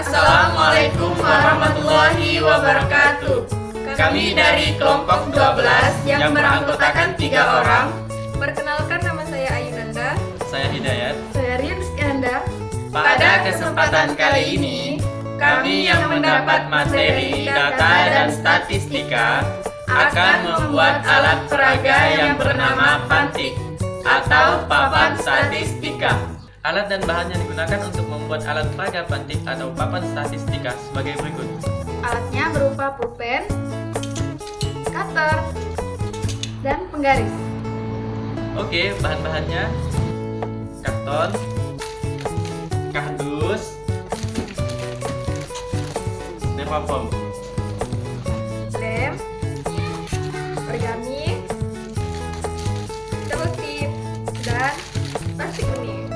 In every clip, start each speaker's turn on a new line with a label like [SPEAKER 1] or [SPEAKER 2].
[SPEAKER 1] Assalamualaikum warahmatullahi wabarakatuh. Kami dari kelompok 12 yang beranggotakan 3 orang.
[SPEAKER 2] Perkenalkan, nama saya Ayunanda.
[SPEAKER 3] Saya Hidayat.
[SPEAKER 2] Saya Rian Rizkyanda.
[SPEAKER 1] Pada kesempatan kali ini, kami yang mendapat materi data dan statistika akan membuat alat peraga yang bernama pantik atau papan statistika.
[SPEAKER 3] Alat dan bahan yang digunakan untuk membuat alat peraga pantik atau papan statistika sebagai berikut.
[SPEAKER 2] Alatnya berupa pulpen, cutter, dan penggaris.
[SPEAKER 3] Oke, bahan-bahannya karton, kardus, styrofoam,
[SPEAKER 2] Lem, origami, selotip, dan plastik unik.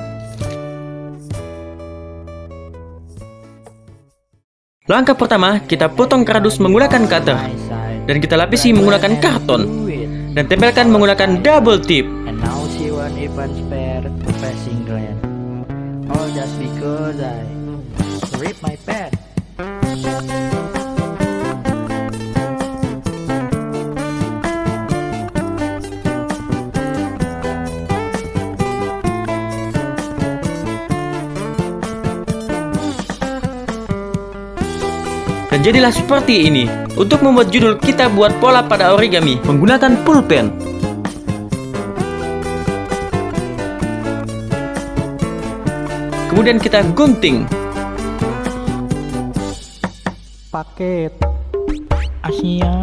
[SPEAKER 4] Langkah pertama, kita potong kardus menggunakan cutter dan kita lapisi menggunakan karton dan tempelkan menggunakan double tip.
[SPEAKER 5] And now she won't even spare a passing glance. All just because I rip my pen.
[SPEAKER 4] Dan jadilah seperti ini. Untuk membuat judul, kita buat pola pada origami menggunakan pulpen. Kemudian kita gunting.
[SPEAKER 5] Paket Asia.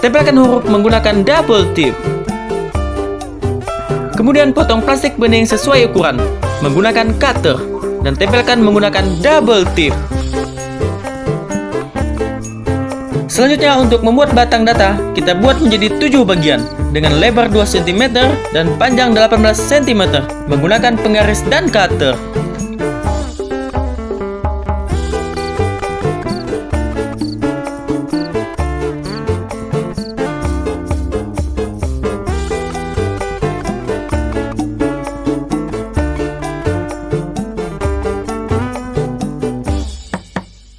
[SPEAKER 4] Tempelkan huruf menggunakan double tip. Kemudian potong plastik bening sesuai ukuran menggunakan cutter dan tempelkan menggunakan double tip. Selanjutnya untuk membuat batang data, kita buat menjadi 7 bagian dengan lebar 2 cm dan panjang 18 cm menggunakan penggaris dan cutter.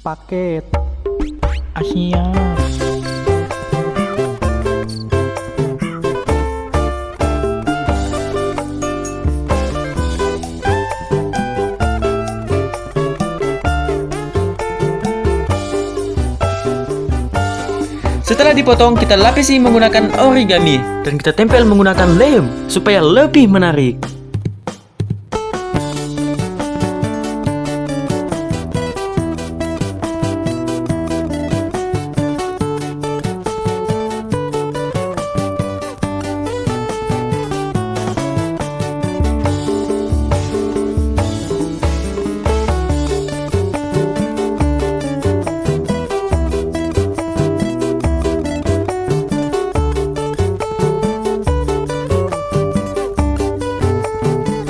[SPEAKER 5] Paket Asia.
[SPEAKER 4] Setelah dipotong, kita lapisi menggunakan origami dan kita tempel menggunakan lem supaya lebih menarik.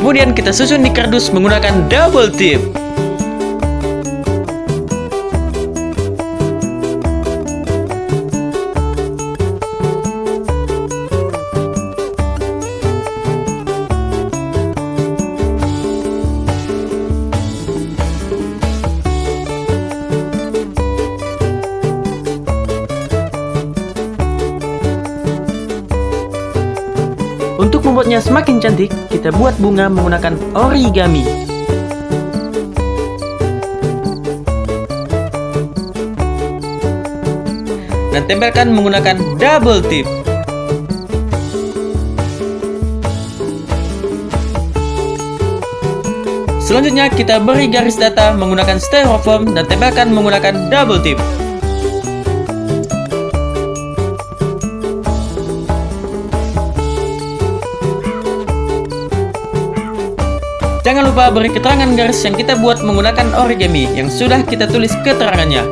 [SPEAKER 4] Kemudian kita susun di kardus menggunakan double tip. Untuk membuatnya semakin cantik, kita buat bunga menggunakan origami. Dan tempelkan menggunakan double tip. Selanjutnya kita beri garis data menggunakan styrofoam dan tempelkan menggunakan double tip. Jangan lupa beri keterangan garis yang kita buat menggunakan origami yang sudah kita tulis keterangannya.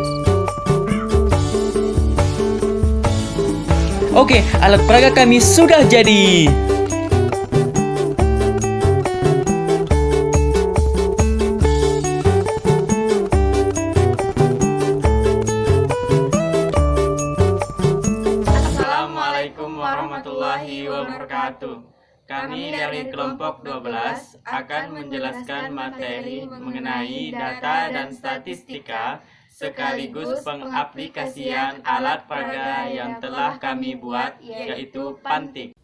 [SPEAKER 4] Oke, alat peraga kami sudah jadi.
[SPEAKER 1] Assalamualaikum wabarakatuh. Kami dari kelompok 12 akan menjelaskan materi mengenai data dan statistika sekaligus pengaplikasian alat peraga yang telah kami buat, yaitu Pantik.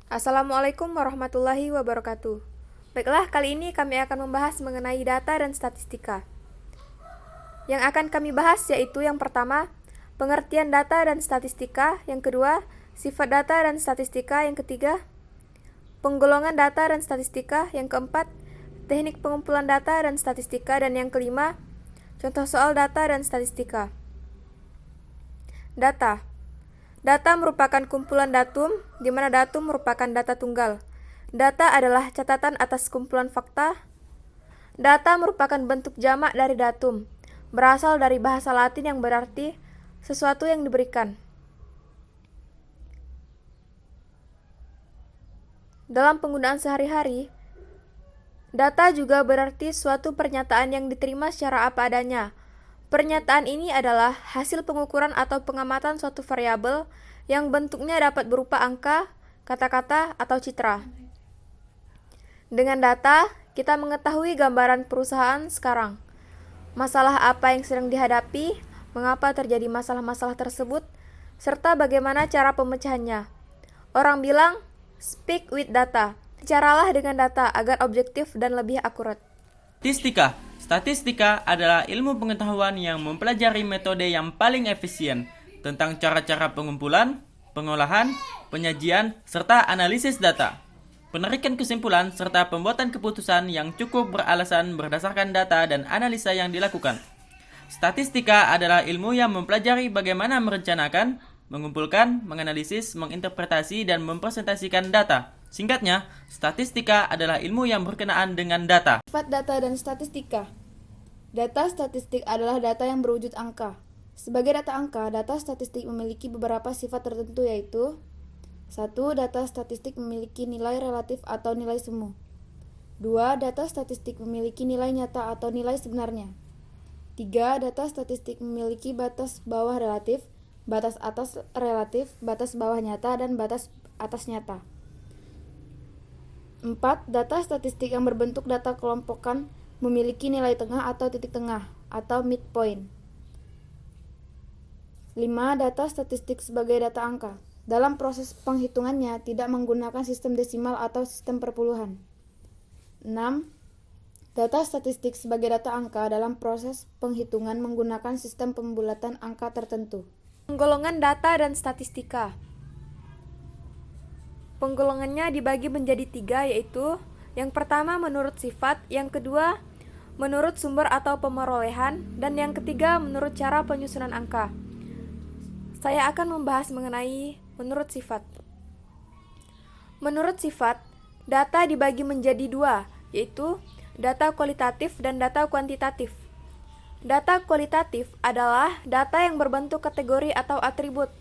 [SPEAKER 2] Assalamualaikum warahmatullahi wabarakatuh. Baiklah, kali ini kami akan membahas mengenai data dan statistika. Yang akan kami bahas yaitu yang pertama, pengertian data dan statistika, yang kedua, sifat data dan statistika, yang ketiga, penggolongan data dan statistika, yang keempat, teknik pengumpulan data dan statistika, dan yang kelima, contoh soal data dan statistika. Data. Data merupakan kumpulan datum, di mana datum merupakan data tunggal. Data adalah catatan atas kumpulan fakta. Data merupakan bentuk jamak dari datum, berasal dari bahasa Latin yang berarti sesuatu yang diberikan. Dalam penggunaan sehari-hari, data juga berarti suatu pernyataan yang diterima secara apa adanya. Pernyataan ini adalah hasil pengukuran atau pengamatan suatu variabel yang bentuknya dapat berupa angka, kata-kata, atau citra. Dengan data, kita mengetahui gambaran perusahaan sekarang, masalah apa yang sedang dihadapi, mengapa terjadi masalah-masalah tersebut, serta bagaimana cara pemecahannya. Orang bilang, speak with data. Bicaralah dengan data agar objektif dan lebih akurat.
[SPEAKER 4] Statistika. Statistika adalah ilmu pengetahuan yang mempelajari metode yang paling efisien tentang cara-cara pengumpulan, pengolahan, penyajian, serta analisis data. Penarikan kesimpulan serta pembuatan keputusan yang cukup beralasan berdasarkan data dan analisa yang dilakukan. Statistika adalah ilmu yang mempelajari bagaimana merencanakan, mengumpulkan, menganalisis, menginterpretasi, dan mempresentasikan data. Singkatnya, statistika adalah ilmu yang berkenaan dengan data.
[SPEAKER 2] Sifat data dan statistika. Data statistik adalah data yang berwujud angka. Sebagai data angka, data statistik memiliki beberapa sifat tertentu yaitu: 1. Data statistik memiliki nilai relatif atau nilai semu. 2. Data statistik memiliki nilai nyata atau nilai sebenarnya. 3. Data statistik memiliki batas bawah relatif, batas atas relatif, batas bawah nyata, dan batas atas nyata. 4. Data statistik yang berbentuk data kelompokan memiliki nilai tengah atau titik tengah atau midpoint. 5. Data statistik sebagai data angka. Dalam proses penghitungannya tidak menggunakan sistem desimal atau sistem perpuluhan. 6. Data statistik sebagai data angka dalam proses penghitungan menggunakan sistem pembulatan angka tertentu. Penggolongan data dan statistika. Penggolongannya dibagi menjadi 3, yaitu: yang pertama menurut sifat, yang kedua menurut sumber atau pemerolehan, dan yang ketiga menurut cara penyusunan angka. Saya akan membahas mengenai menurut sifat. Menurut sifat, data dibagi menjadi 2, yaitu data kualitatif dan data kuantitatif. Data kualitatif adalah data yang berbentuk kategori atau atribut,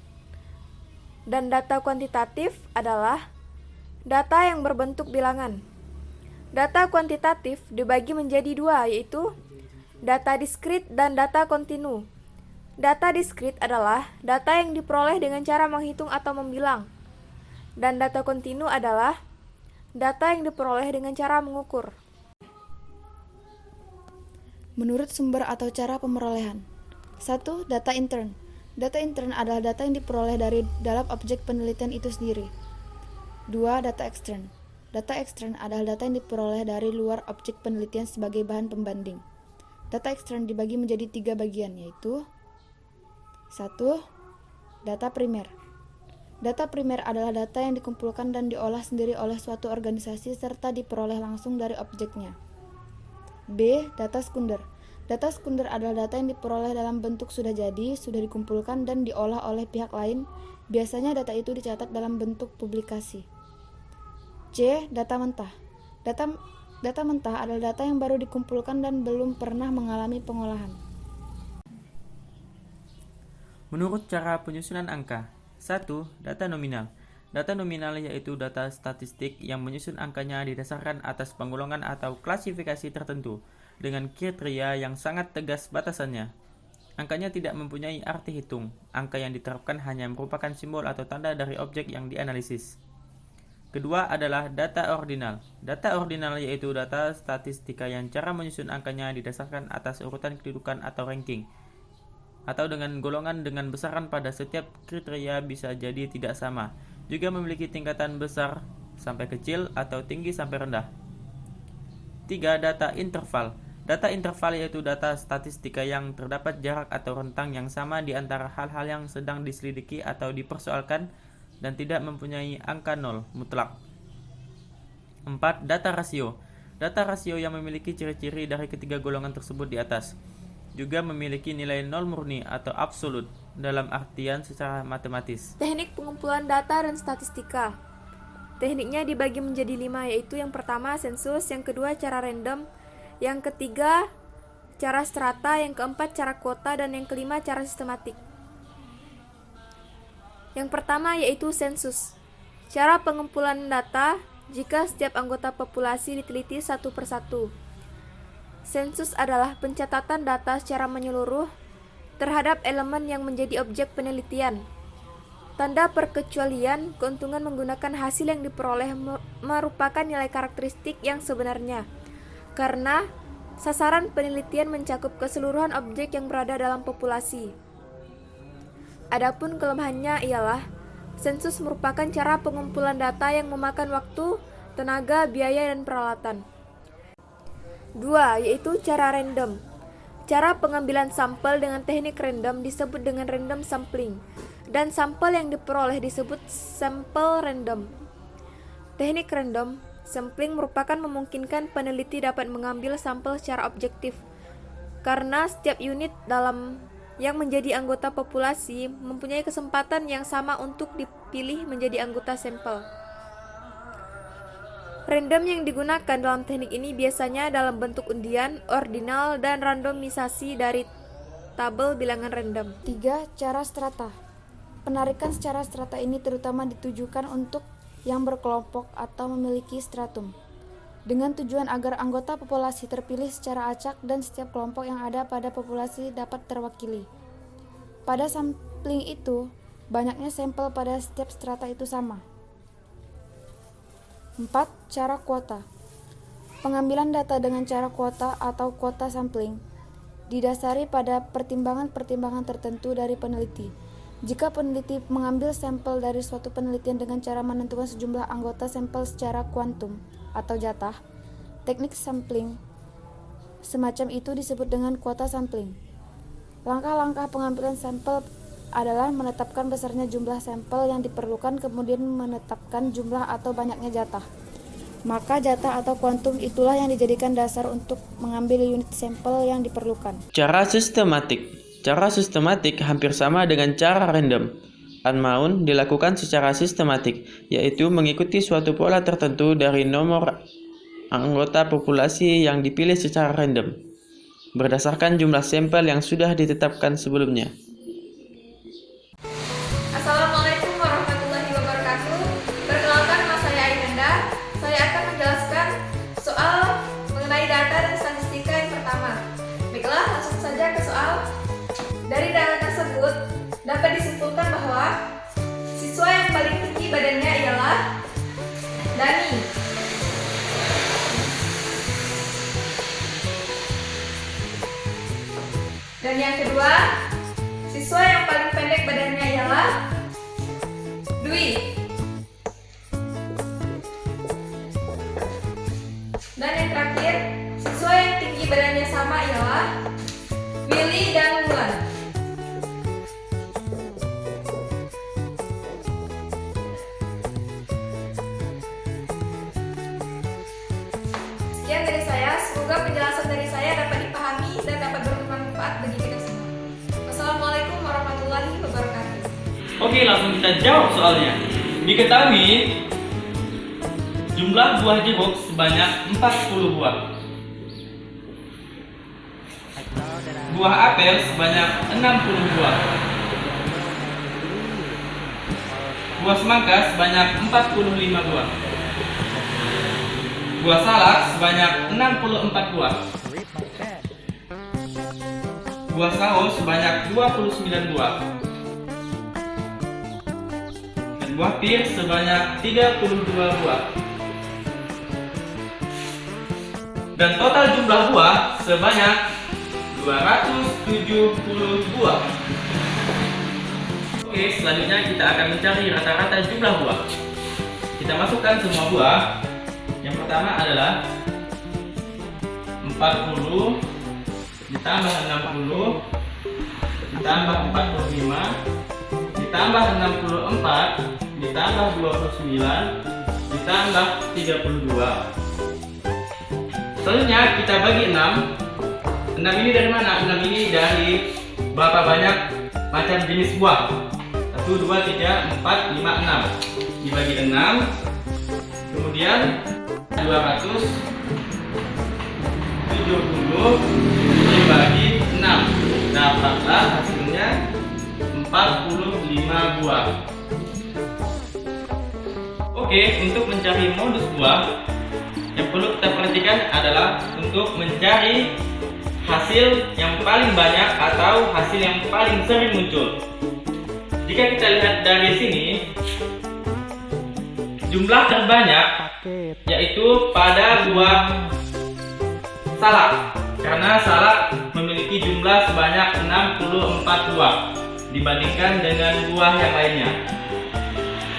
[SPEAKER 2] dan data kuantitatif adalah data yang berbentuk bilangan. Data kuantitatif dibagi menjadi 2, yaitu data diskrit dan data kontinu. Data diskrit adalah data yang diperoleh dengan cara menghitung atau membilang, dan data kontinu adalah data yang diperoleh dengan cara mengukur. Menurut sumber atau cara pemerolehan. 1. Data intern. Data intern adalah data yang diperoleh dari dalam objek penelitian itu sendiri. 2. Data ekstern. Data ekstern adalah data yang diperoleh dari luar objek penelitian sebagai bahan pembanding. Data ekstern dibagi menjadi 3 bagian, yaitu: 1. Data primer. Data primer adalah data yang dikumpulkan dan diolah sendiri oleh suatu organisasi serta diperoleh langsung dari objeknya. B. Data sekunder. Data sekunder adalah data yang diperoleh dalam bentuk sudah jadi, sudah dikumpulkan dan diolah oleh pihak lain. Biasanya data itu dicatat dalam bentuk publikasi. C. Data mentah. Data mentah adalah data yang baru dikumpulkan dan belum pernah mengalami pengolahan.
[SPEAKER 4] Menurut cara penyusunan angka. 1. Data nominal. Data nominal yaitu data statistik yang menyusun angkanya didasarkan atas penggolongan atau klasifikasi tertentu dengan kriteria yang sangat tegas batasannya. Angkanya tidak mempunyai arti hitung. Angka yang diterapkan hanya merupakan simbol atau tanda dari objek yang dianalisis. Kedua adalah data ordinal. Data ordinal yaitu data statistika yang cara menyusun angkanya didasarkan atas urutan kedudukan atau ranking, atau dengan golongan dengan besaran pada setiap kriteria bisa jadi tidak sama, juga memiliki tingkatan besar sampai kecil atau tinggi sampai rendah. 3. Data interval. Data interval yaitu data statistika yang terdapat jarak atau rentang yang sama di antara hal-hal yang sedang diselidiki atau dipersoalkan dan tidak mempunyai angka nol mutlak. 4. Data rasio. Data rasio yang memiliki ciri-ciri dari ketiga golongan tersebut di atas juga memiliki nilai nol murni atau absolut dalam artian secara matematis.
[SPEAKER 6] Teknik pengumpulan data dan statistika. Tekniknya dibagi menjadi 5, yaitu yang pertama sensus, yang kedua cara random, yang ketiga cara strata, yang keempat cara kuota, dan yang kelima cara sistematik. Yang pertama yaitu sensus. Cara pengumpulan data jika setiap anggota populasi diteliti satu persatu. Sensus adalah pencatatan data secara menyeluruh terhadap elemen yang menjadi objek penelitian. Tanda perkecualian, keuntungan menggunakan hasil yang diperoleh merupakan nilai karakteristik yang sebenarnya, karena sasaran penelitian mencakup keseluruhan objek yang berada dalam populasi. Adapun kelemahannya ialah sensus merupakan cara pengumpulan data yang memakan waktu, tenaga, biaya, dan peralatan. 2. Yaitu cara random. Cara pengambilan sampel dengan teknik random disebut dengan random sampling, dan sampel yang diperoleh disebut sampel random. Teknik random sampling merupakan memungkinkan peneliti dapat mengambil sampel secara objektif, karena setiap unit dalam yang menjadi anggota populasi mempunyai kesempatan yang sama untuk dipilih menjadi anggota sampel. Random yang digunakan dalam teknik ini biasanya dalam bentuk undian, ordinal, dan randomisasi dari tabel bilangan random.
[SPEAKER 2] 3. Cara strata. Penarikan secara strata ini terutama ditujukan untuk yang berkelompok atau memiliki stratum, dengan tujuan agar anggota populasi terpilih secara acak dan setiap kelompok yang ada pada populasi dapat terwakili. Pada sampling itu, banyaknya sampel pada setiap strata itu sama. 4. Cara kuota. Pengambilan data dengan cara kuota atau kuota sampling didasari pada pertimbangan-pertimbangan tertentu dari peneliti. Jika peneliti mengambil sampel dari suatu penelitian dengan cara menentukan sejumlah anggota sampel secara kuantum atau jatah, teknik sampling semacam itu disebut dengan kuota sampling. Langkah-langkah pengambilan sampel adalah menetapkan besarnya jumlah sampel yang diperlukan, kemudian menetapkan jumlah atau banyaknya jatah. Maka jatah atau kuantum itulah yang dijadikan dasar untuk mengambil unit sampel yang diperlukan.
[SPEAKER 4] Cara sistematik. Cara sistematik hampir sama dengan cara random. Unknown dilakukan secara sistematik, yaitu mengikuti suatu pola tertentu dari nomor anggota populasi yang dipilih secara random, berdasarkan jumlah sampel yang sudah ditetapkan sebelumnya.
[SPEAKER 6] Assalamualaikum warahmatullahi wabarakatuh. Perkenalkan, nama saya Ainenda. Saya akan menjelaskan soal mengenai data dan statistika yang pertama. Baiklah, langsung saja ke soal. Dari data tersebut dapat disimpulkan bahwa siswa yang paling tinggi badannya ialah Dani. Dan yang kedua, siswa yang paling pendek badannya ialah Dwi. Dan yang terakhir, siswa yang tinggi badannya sama ialah Willy dan Mulan. Sekian dari saya, semoga penjelasan dari saya dapat dipahami dan dapat bermanfaat bagi kita semua. Wassalamualaikum warahmatullahi wabarakatuh.
[SPEAKER 4] Oke, langsung kita jawab soalnya. Diketahui jumlah buah jeruk sebanyak 40 buah. Buah apel sebanyak 60 buah. Buah semangka sebanyak 45 buah. Buah salak sebanyak 64 buah. buah sawo sebanyak 29 buah, dan buah pir sebanyak 32 buah, dan total jumlah buah sebanyak 270 buah. Oke, selanjutnya kita akan mencari rata-rata jumlah buah. Kita masukkan semua buah. Yang pertama adalah 40 ditambah 60 ditambah 45 ditambah 64 ditambah 29 ditambah 32. Selanjutnya kita bagi 6. 6 ini dari mana? 6 ini dari berapa banyak macam jenis buah. 1, 2, 3, 4, 5, 6 dibagi 6. Kemudian 270 dibagi 6, dapatlah hasilnya 45 buah. Oke, untuk mencari modus buah, yang perlu kita perhatikan adalah untuk mencari hasil yang paling banyak atau hasil yang paling sering muncul. Jika kita lihat dari sini, jumlah terbanyak yaitu pada buah salak, karena salak memiliki jumlah sebanyak 64 buah dibandingkan dengan buah yang lainnya.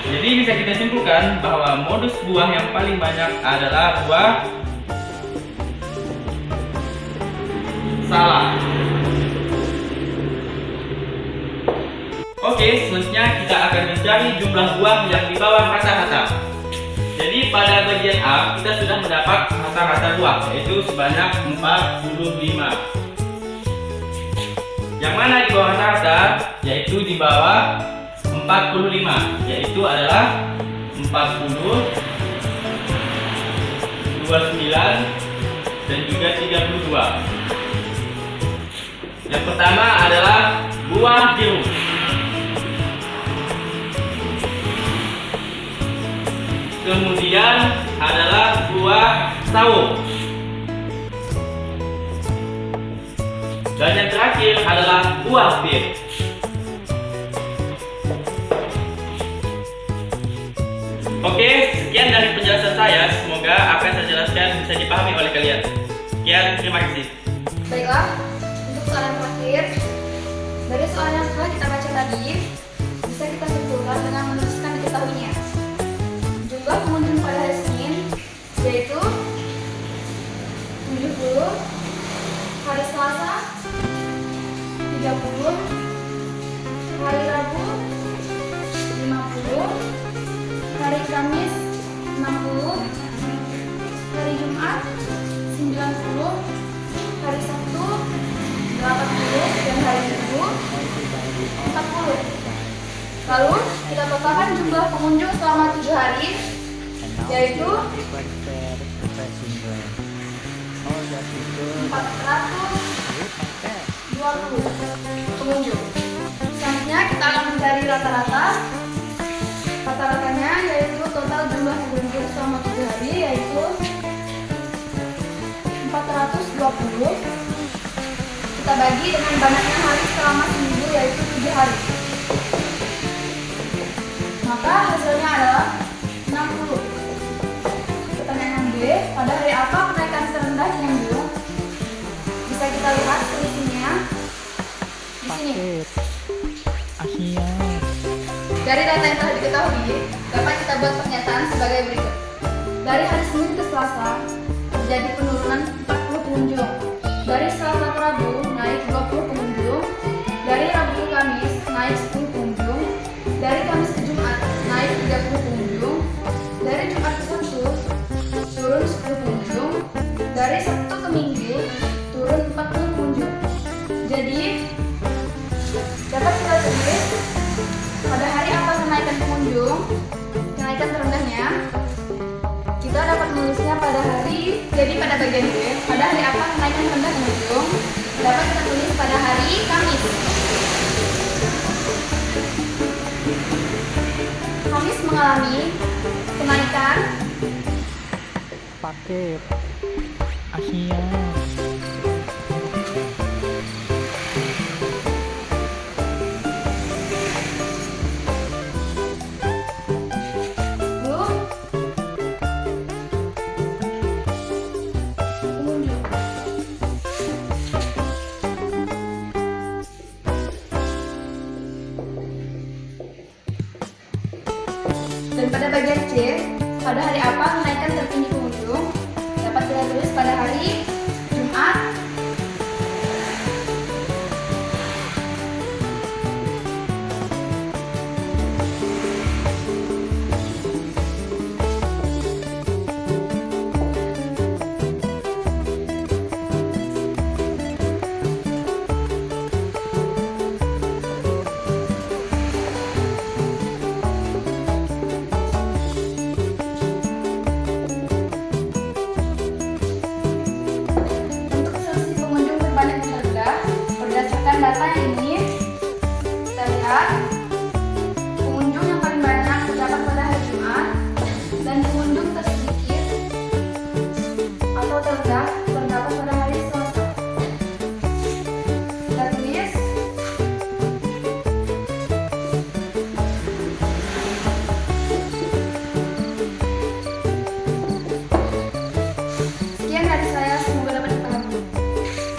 [SPEAKER 4] Jadi bisa kita simpulkan bahwa modus buah yang paling banyak adalah buah salak. Oke, selanjutnya kita akan mencari jumlah buah yang di bawah rata-rata. Jadi pada bagian A kita sudah mendapat rata-rata buah, yaitu sebanyak 45. Yang mana di bawah rata-rata, yaitu di bawah 45, yaitu adalah 40, 29, dan juga 32. Yang pertama adalah buah jeruk. Kemudian adalah buah sawo. Dan yang terakhir adalah buah pir. Oke, sekian dari penjelasan saya. Semoga apa yang saya jelaskan bisa dipahami oleh kalian. Sekian, terima kasih.
[SPEAKER 2] Baiklah, untuk soalan terakhir, dari soalan yang telah kita baca tadi, bisa kita simpulkan dengan menuliskan diketahuinya. Jumlah pengunjung pada hari Senin yaitu 70, hari Selasa 30, hari Rabu 50, hari Kamis 60, hari Jumat 90, hari Sabtu 80, dan hari Minggu 40. Lalu kita totalkan jumlah pengunjung selama 7 hari, yaitu 420 pengunjung. Selanjutnya kita akan mencari rata-rata. Rata-ratanya yaitu total jumlah pengunjung selama 7 hari, yaitu 420. Kita bagi dengan banyaknya hari selama seminggu, yaitu 7 hari. Maka hasilnya adalah 60. Pertanyaan B, pada hari apa kenaikan terendah pengunjung? Bisa kita lihat selisihnya di sini. Dari data yang telah diketahui, dapat kita buat pernyataan sebagai berikut. Dari hari Senin ke Selasa, terjadi penurunan 40 pengunjung. Dari Selasa ke Rabu, naik 20 pengunjung. Dari Rabu ke Kamis, naik 10 pengunjung. Dari Kamis ke Jumat, naik 30 pengunjung. Dari Jumat ke Sabtu, turun 10 pengunjung. Dari Sabtu ke Minggu, turun 40 pengunjung. Jadi, dapat kita tulis pada hari apa kenaikan pengunjung, kenaikan terendahnya. Kita dapat menulisnya pada hari, jadi pada bagian B, pada hari apa kenaikan terendah pengunjung, dapat kita tulis pada hari Kamis. Kamis mengalami kenaikan
[SPEAKER 5] paket Asia.
[SPEAKER 2] Pada bagian C, pada hari apa kenaikan tertinggi pengunjung? Dapat kita tulis pada hari Jumat. Untuk selisih pengunjung terbanyak dan terendah, berdasarkan data yang ini, kita lihat pengunjung yang paling banyak terdapat pada hari Jumat dan pengunjung tersedikit atau terendah terdapat pada hari Selasa. Kita tulis sekian dari saya, semoga dapat dipahami.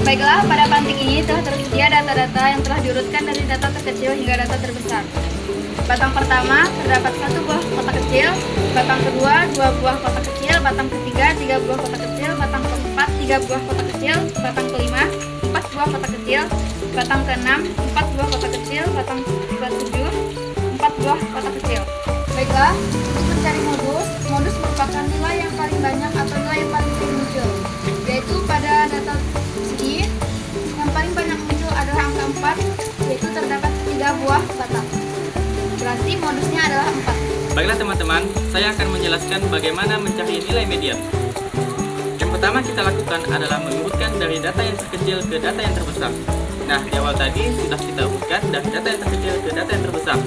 [SPEAKER 2] Baiklah, pada panting ini telah tersedia data-data yang telah diurutkan dari data terkecil hingga data terbesar. Batang pertama terdapat 1 buah kotak kecil, batang kedua 2 buah kotak kecil, batang ketiga 3 buah kotak kecil, batang keempat 3 buah kotak kecil, batang kelima 4 buah kotak kecil, batang keenam 4 buah kotak kecil, batang ketujuh 4 buah kotak kecil. Baiklah, untuk mencari modus merupakan nilai yang paling banyak atau nilai yang paling sering muncul, yaitu pada data segi yang paling banyak muncul adalah angka 4, yaitu terdapat 3 buah batang. Berarti modusnya adalah 4.
[SPEAKER 3] Baiklah teman-teman, saya akan menjelaskan bagaimana mencari nilai median. Yang pertama kita lakukan adalah mengurutkan dari data yang terkecil ke data yang terbesar. Nah, di awal tadi sudah kita urutkan dari data yang terkecil ke data yang terbesar.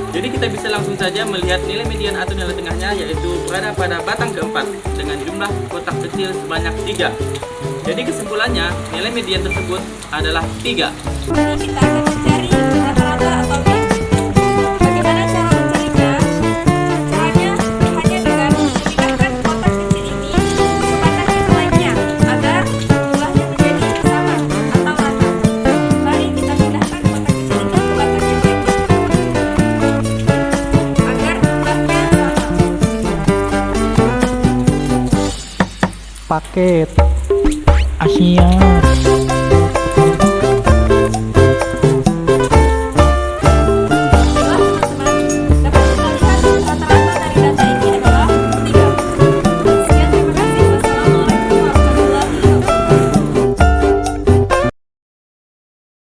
[SPEAKER 3] Jadi kita bisa langsung saja melihat nilai median atau nilai tengahnya, yaitu berada pada batang keempat dengan jumlah kotak kecil sebanyak 3. Jadi kesimpulannya, nilai median tersebut adalah 3.
[SPEAKER 6] Kita akan mencari rata-rata atau mean. Bagaimana cara mencarinya? Caranya hanya dengan memindahkan kotak kecil ini ke batang yang lainnya agar jumlahnya menjadi sama atau rata. Mari kita pindahkan kotak kecil itu ke batang yang lainnya agar jumlahnya sama.
[SPEAKER 5] Paket Asia.